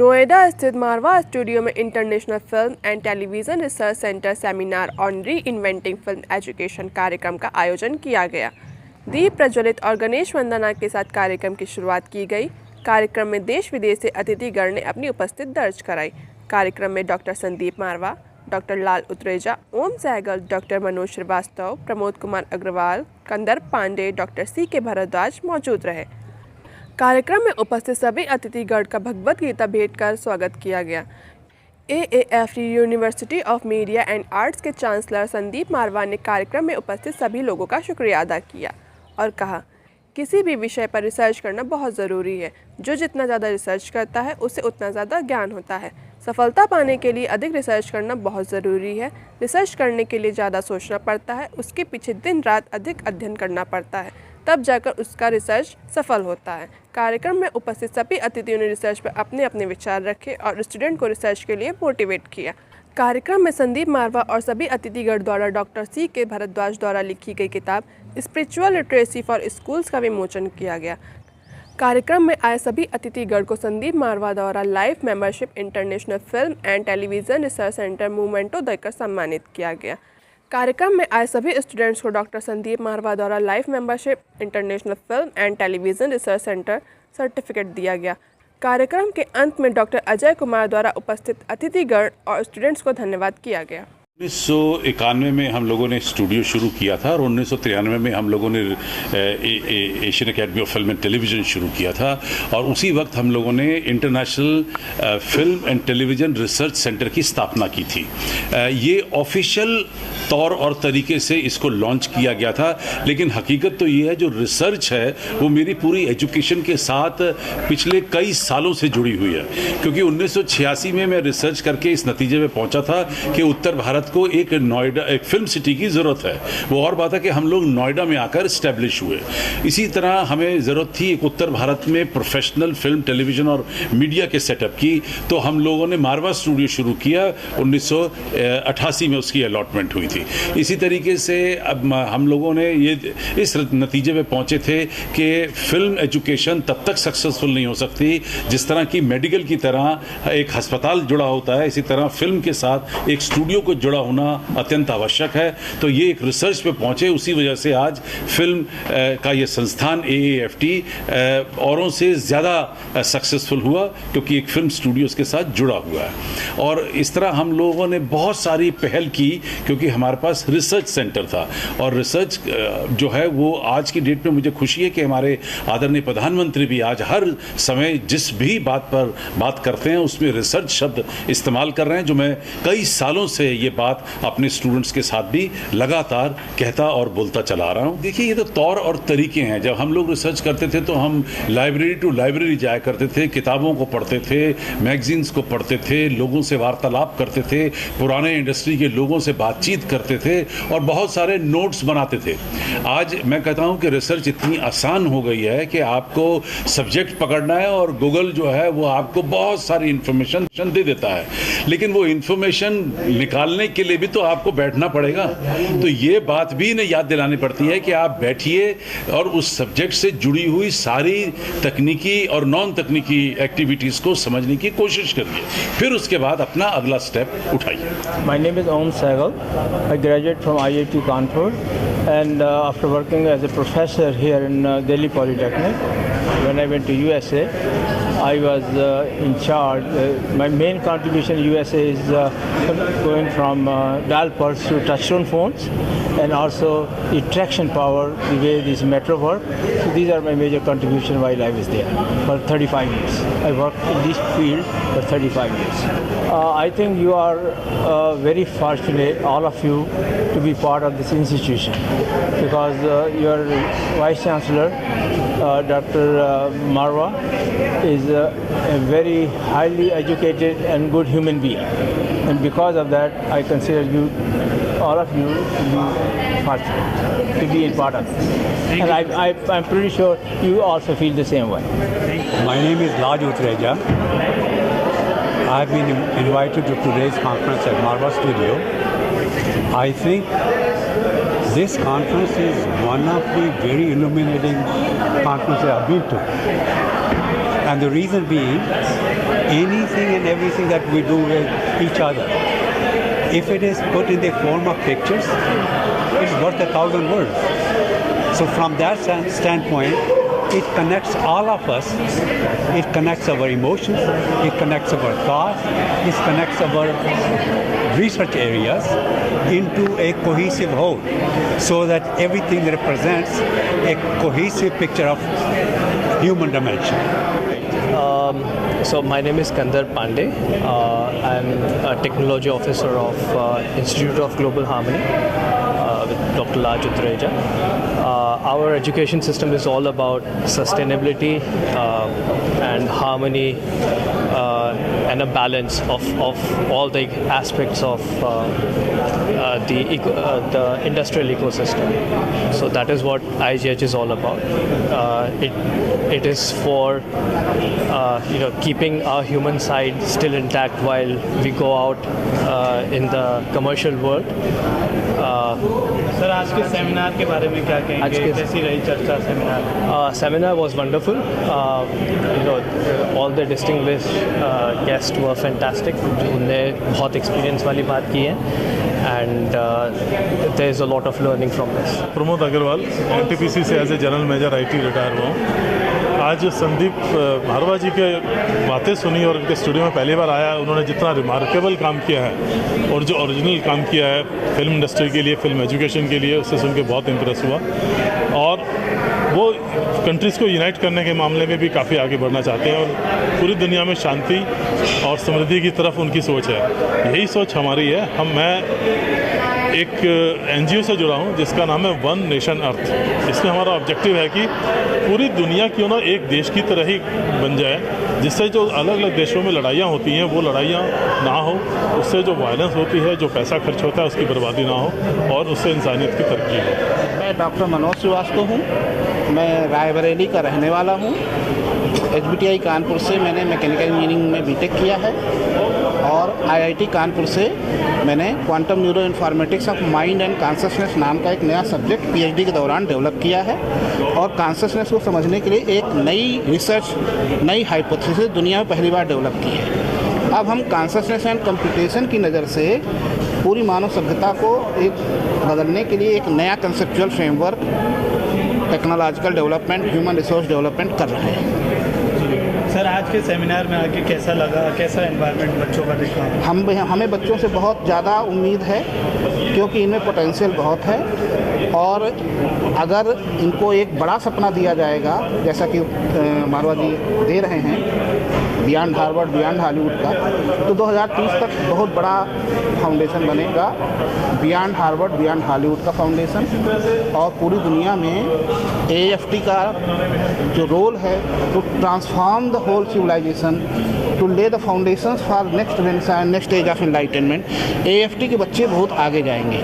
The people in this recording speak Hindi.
नोएडा स्थित मारवा स्टूडियो में international film and television research centre seminar on री इन्वेंटिंग फिल्म एजुकेशन कार्यक्रम का आयोजन किया गया। दीप प्रज्वलित और गणेश वंदना के साथ कार्यक्रम की शुरुआत की गई। कार्यक्रम में देश विदेश से अतिथिगण ने अपनी उपस्थिति दर्ज कराई। कार्यक्रम में डॉक्टर संदीप मारवा, डॉक्टर लाल उत्रेजा, ओम सहगल, डॉक्टर मनोज श्रीवास्तव, प्रमोद कुमार अग्रवाल, कंदर्प पांडे, डॉक्टर C.K. भारद्वाज मौजूद रहे। कार्यक्रम में उपस्थित सभी अतिथिगण का भगवत गीता भेंट कर स्वागत किया गया। AAFT university of media and arts के चांसलर संदीप मारवा ने कार्यक्रम में उपस्थित सभी लोगों का शुक्रिया अदा किया और कहा, किसी भी विषय पर रिसर्च करना बहुत ज़रूरी है। जो जितना ज़्यादा रिसर्च करता है उससे उतना ज़्यादा ज्ञान होता है। सफलता पाने के लिए अधिक रिसर्च करना बहुत ज़रूरी है। रिसर्च करने के लिए ज़्यादा सोचना पड़ता है, उसके पीछे दिन रात अधिक अध्ययन करना पड़ता है, तब जाकर उसका रिसर्च सफल होता है। कार्यक्रम में उपस्थित सभी अतिथियों ने रिसर्च पर अपने अपने विचार रखे और स्टूडेंट को रिसर्च के लिए मोटिवेट किया। कार्यक्रम में संदीप मारवा और सभी अतिथिगण द्वारा डॉक्टर C.K. भारद्वाज द्वारा लिखी गई किताब स्पिरिचुअल लिटरेसी फॉर स्कूल्स का विमोचन किया गया। कार्यक्रम में आए सभी अतिथिगण को संदीप मारवा द्वारा life membership international film and television research centre memento देकर सम्मानित किया गया। कार्यक्रम में आए सभी स्टूडेंट्स को डॉक्टर संदीप मारवा द्वारा life membership international film and television research centre certificate दिया गया। कार्यक्रम के अंत में डॉक्टर अजय कुमार द्वारा उपस्थित अतिथिगण और स्टूडेंट्स को धन्यवाद किया गया। 1991 में हम लोगों ने स्टूडियो शुरू किया था और 1993 में हम लोगों ने Asian academy of film and television शुरू किया था और उसी वक्त हम लोगों ने international film and television research centre की स्थापना की थी। ये ऑफिशियल तौर और तरीके से इसको लॉन्च किया गया था, लेकिन हकीकत तो ये है जो रिसर्च है वो मेरी पूरी एजुकेशन के साथ पिछले कई सालों से जुड़ी हुई है, क्योंकि 1986 में मैं रिसर्च करके इस नतीजे में पहुंचा था कि उत्तर भारत को एक नोएडा, एक फिल्म सिटी की ज़रूरत है। वो और बात है कि हम लोग नोएडा में आकर इस्टेब्लिश हुए। इसी तरह हमें ज़रूरत थी एक उत्तर भारत में प्रोफेशनल फिल्म, टेलीविज़न और मीडिया के सेटअप की, तो हम लोगों ने मारवा स्टूडियो शुरू किया। 1988 में उसकी अलॉटमेंट हुई थी। इसी तरीके से अब हम लोगों ने ये इस नतीजे में पहुँचे थे कि फिल्म एजुकेशन तब तक सक्सेसफुल नहीं हो सकती जिस तरह की मेडिकल की तरह एक अस्पताल जुड़ा होता है, इसी तरह फिल्म के साथ एक स्टूडियो को जुड़ा होना अत्यंत आवश्यक है। तो ये एक रिसर्च पे पहुंचे, उसी वजह से आज फिल्म का ये संस्थान AAFT औरों से ज़्यादा सक्सेसफुल हुआ, क्योंकि एक फिल्म स्टूडियोज़ के साथ जुड़ा हुआ है। और इस तरह हम लोगों ने बहुत सारी पहल की, क्योंकि हमारे पास रिसर्च सेंटर था और रिसर्च जो है वो आज की डेट में मुझे खुशी है कि हमारे आदरणीय प्रधानमंत्री भी आज हर समय जिस भी बात पर बात करते हैं उसमें रिसर्च शब्द इस्तेमाल कर रहे हैं, जो मैं कई सालों से ये बात अपने स्टूडेंट्स के साथ भी लगातार कहता और बोलता चला रहा हूँ। देखिए, ये तो तौर और तरीके हैं। जब हम लोग रिसर्च करते थे तो हम लाइब्रेरी टू लाइब्रेरी जाया करते थे, किताबों को पढ़ते थे, मैगजीन्स को पढ़ते थे, लोगों से वार्तालाप करते थे, पुराने इंडस्ट्री के लोगों से बातचीत करते थे और बहुत सारे नोट्स बनाते थे। आज मैं कहता हूँ कि रिसर्च इतनी आसान हो गई है कि आपको सब्जेक्ट पकड़ना है और गूगल जो है वो आपको बहुत सारी इंफॉर्मेशन दे देता है, लेकिन वो इंफॉर्मेशन निकालने के लिए भी तो आपको बैठना पड़ेगा। तो ये बात भी इन्हें याद दिलानी पड़ती है कि आप बैठिए और उस सब्जेक्ट से जुड़ी हुई सारी तकनीकी और नॉन तकनीकी एक्टिविटीज़ को समझने की कोशिश करिए, फिर उसके बाद अपना अगला स्टेप उठाइए। My name is Om Sehgal. I graduated from IIT Kanpur and after working as a professor here in Delhi Polytechnic, when I went to USA, I was in charge. My main contribution in USA is going from dial pulse to touchtone phones and also the traction power, the way this metro work. So these are my major contribution while I was there for 35 years. I worked in this field for 35 years. I think you are very fortunate, all of you, to be part of this institution because your Vice Chancellor, Dr. Marwa, is a very highly educated and good human being. And because of that, I consider you, all of you, to be fortunate to be a part of this. And I'm pretty sure you also feel the same way. My name is Laj Utreja. I have been invited to today's conference at Marva Studio. I think this conference is one of the very illuminating conferences I've been to. And the reason being anything and everything that we do with each other. If it is put in the form of pictures, it's worth 1,000 words. So from that standpoint, it connects all of us. It connects our emotions, it connects our thoughts, it connects our research areas into a cohesive whole, so that everything represents a cohesive picture of human dimension. So my name is Kandar Pandey. I'm a technology officer of Institute of Global Harmony with Dr. Raj Utreja. Our education system is all about sustainability and harmony and a balance of all the aspects of the industrial ecosystem. So that is what IGH is all about. It is for keeping our human side still intact while we go out in the commercial world. Sir आज के सेमिनार के बारे में क्या कहेंगे? कैसी रही चर्चा seminar? Seminar was wonderful. All the distinguished guests were fantastic. उनने बहुत एक्सपीरियंस वाली बात की है and there is a lot of learning from this. Pramod Agrawal NTPC से as a general manager IT retire हुआ हूँ। आज संदीप भारवा जी के बातें सुनी और उनके स्टूडियो में पहली बार आया। उन्होंने जितना रिमार्केबल काम किया है और जो ओरिजिनल काम किया है फिल्म इंडस्ट्री के लिए, फिल्म एजुकेशन के लिए, उससे सुन के बहुत इम्प्रेस हुआ। और वो कंट्रीज़ को यूनाइट करने के मामले में भी काफ़ी आगे बढ़ना चाहते हैं और पूरी दुनिया में शांति और समृद्धि की तरफ उनकी सोच है। यही सोच हमारी है। मैं एक NGO से जुड़ा हूँ जिसका नाम है वन नेशन अर्थ। इसमें हमारा ऑब्जेक्टिव है कि पूरी दुनिया क्यों ना एक देश की तरह ही बन जाए, जिससे जो अलग अलग देशों में लड़ाइयाँ होती हैं वो लड़ाइयाँ ना हो, उससे जो वायलेंस होती है, जो पैसा खर्च होता है उसकी बर्बादी ना हो और उससे इंसानियत की तरक्की हो। मैं डॉक्टर मनोज श्रीवास्तव हूँ। मैं रायबरेली का रहने वाला हूँ। HBTI कानपुर से मैंने मैकेनिकल इंजीनियरिंग में B.Tech किया है और IIT कानपुर से मैंने quantum neuro informatics of mind and consciousness नाम का एक नया सब्जेक्ट PhD के दौरान डेवलप किया है। और कॉन्शसनेस को समझने के लिए एक नई रिसर्च, नई हाइपोथेसिस दुनिया में पहली बार डेवलप की है। अब हम कॉन्शसनेस एंड कंप्यूटेशन की नज़र से पूरी मानव सभ्यता को एक बदलने के लिए एक नया conceptual framework, technological development, human resource development कर रहे हैं। सर आज के सेमिनार में आके कैसा लगा? कैसा एनवायरनमेंट बच्चों का देखा? हमें बच्चों से बहुत ज़्यादा उम्मीद है क्योंकि इनमें पोटेंशियल बहुत है और अगर इनको एक बड़ा सपना दिया जाएगा जैसा कि मारवा जी दे रहे हैं बियॉन्ड हार्वर्ड, बियॉन्ड हॉलीवुड का, तो 2030 तक बहुत बड़ा फाउंडेशन बनेगा, बियॉन्ड हार्वर्ड, बियॉन्ड हॉलीवुड का फाउंडेशन। और पूरी दुनिया में AFT का जो रोल है to transform the whole civilisation, to lay the foundations for next age of enlightenment. AFT के बच्चे बहुत आगे जाएंगे।